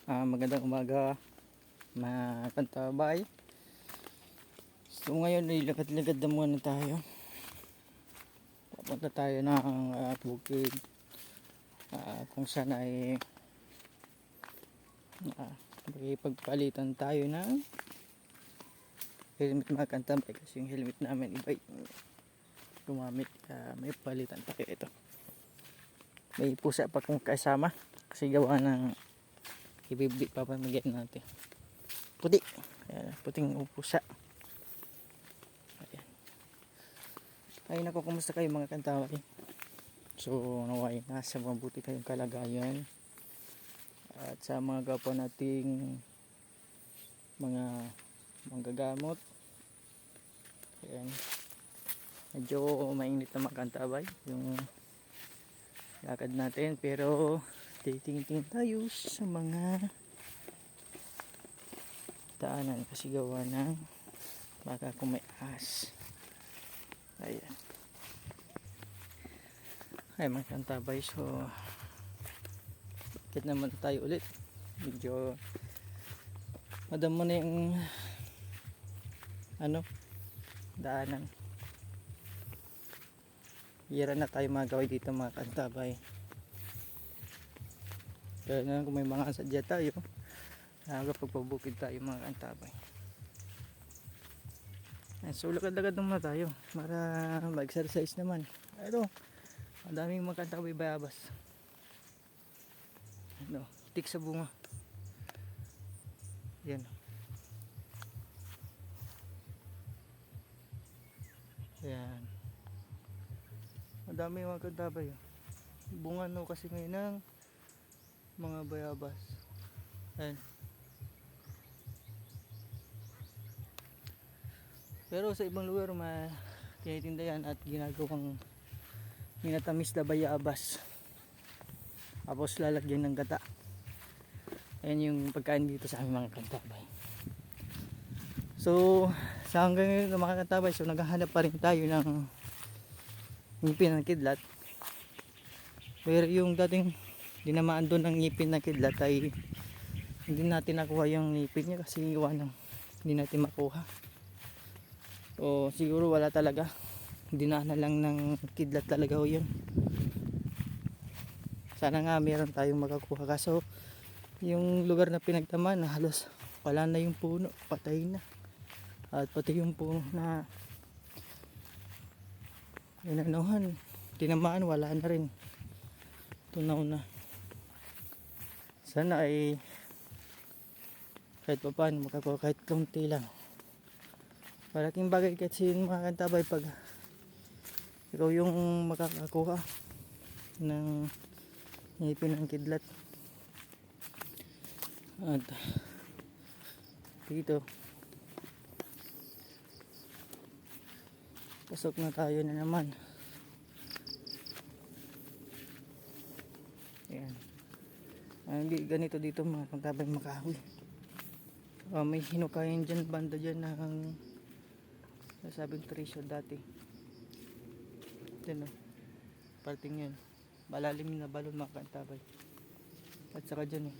Magandang umaga mga kantabay. So ngayon ay lakad-lakad na muna tayo. Papunta tayo ng bukid kung saan ay pagpalitan tayo ng helmet mga kantabay, kasi yung helmet namin iba gumamit. May palitan tayo. Ito, may pusa pa kung kasama kasi gawa ng ibibli pa pamigyan natin. Puti. Ayan, puting pusa. Ayan. Ay nako, kumusta kayo mga kantaway? So naway nasa mabuti kayong kalagayan. At sa mga gapo nating mga manggagamot. Ayan. Medyo mainit na mga kantaway yung lakad natin, pero titingin tayo sa mga daanan kasi gawa ng baka kung may ahas. Ayan. Ay mga kantabay, so bakit naman tayo ulit? Medyo madamo na yung daanan. Hira na tayo magaway dito mga kantabay. Kaya nga kung may mga sadya tayo, pagpabukid tayo mga kantabay. So lakad-lakad naman tayo para mag-exercise naman. Ito, ang daming mga kantabay bayabas. Tik sa bunga. Yan. Yan. Ang dami mga kantabay. Bunga kasi ngayon ng mga bayabas. Ayan. Pero sa ibang lugar tinitinda yan at ginagawang minatamis na bayabas. Tapos lalagyan ng gata. Ayan yung pagkain dito sa aming mga kantabay. So sa hanggang ngayon mga kantabay, so naghahanap pa rin tayo ng ngipin ng kidlat. Pero yung dating dinamaan doon ng ngipin ng kidlat ay hindi natin nakuha yung ngipin niya kasi hindi natin makuha. O siguro wala talaga, dinaan na lang ng kidlat talaga o yun. Sana nga meron tayong makakuha, kaso yung lugar na pinagtamaan na halos wala na yung puno, patay na. At pati yung puno na tinamaan, wala na rin, tunaw na. Sana ay kahit pa paano makakuha kahit kaunti lang. Malaking bagay kasi mga kantabay pag ikaw yung makakakuha ng ngipin ng kidlat. At dito pasok na tayo na naman. Ayan. Hindi ganito dito mga kantabay makahoy. May hinukayan dyan, banda dyan ng nasabing trisyo dati. Dyan parting yun, malalim na balon mga kantabay. At saka dyan yan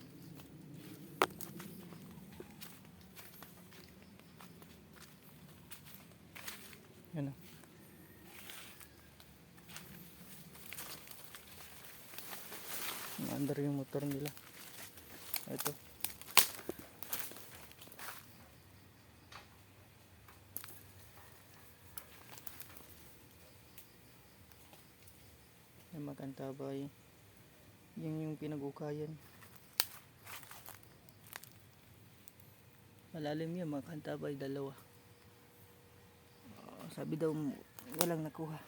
andar yung motor nila. Ito yung mga kantabay, yung pinag-ukayan. Malalim yun mga kantabay, dalawa. Sabi daw walang nakuha,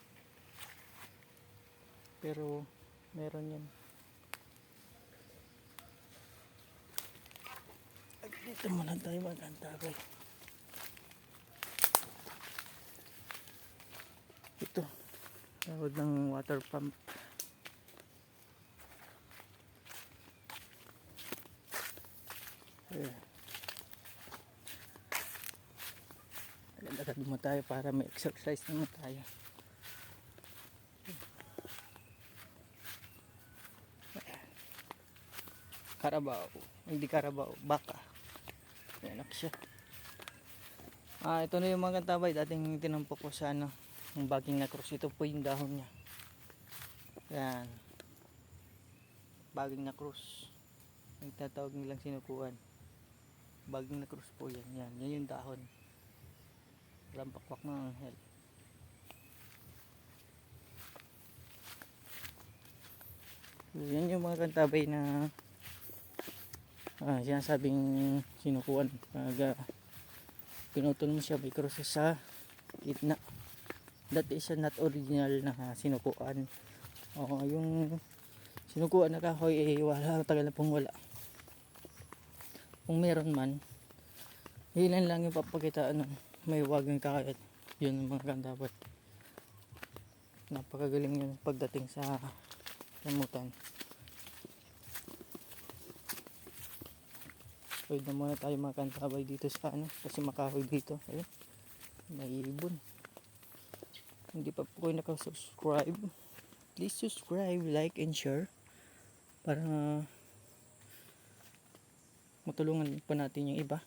pero meron yan. Dito muna tayo mga kantabay. Ito tawag ng water pump. Lakad mo tayo para may exercise naman tayo. Carabao. Hindi Carabao, baka. May anak siya. Ito na yung mga kantabay. Dating tinampok ko sa ano, yung baging na krus. Ito po yung dahon niya. Yan. Baging na krus. Yung tatawag nilang sinukuan. Baging na krus po yan. Yan yung dahon. Walang pakwak ng anghel. So, yan yung mga kantabay na sinasabing sinukuan. Pag pinutol mo siya, may krus sa gitna. That is not original na sinukuan. Yung sinukuan na kahoy wala, tagal na pong wala. Kung meron man, ilan lang yung papakitaan ng may wagang kakayat. Yun ang mga kantabay. Napakagaling yun pagdating sa lamutan. Pwede na muna tayo mga kantabay dito sa ano, kasi makahoy dito. Ayun, may ibon. Hindi pa po kayo nakasubscribe, please subscribe, like and share para matulungan po natin yung iba.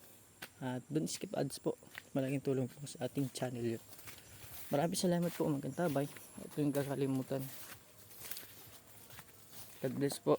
At don't skip ads po, malaking tulong po sa ating channel yun. Maraming salamat po mga kantabay. Ito yung kakalimutan. God bless po.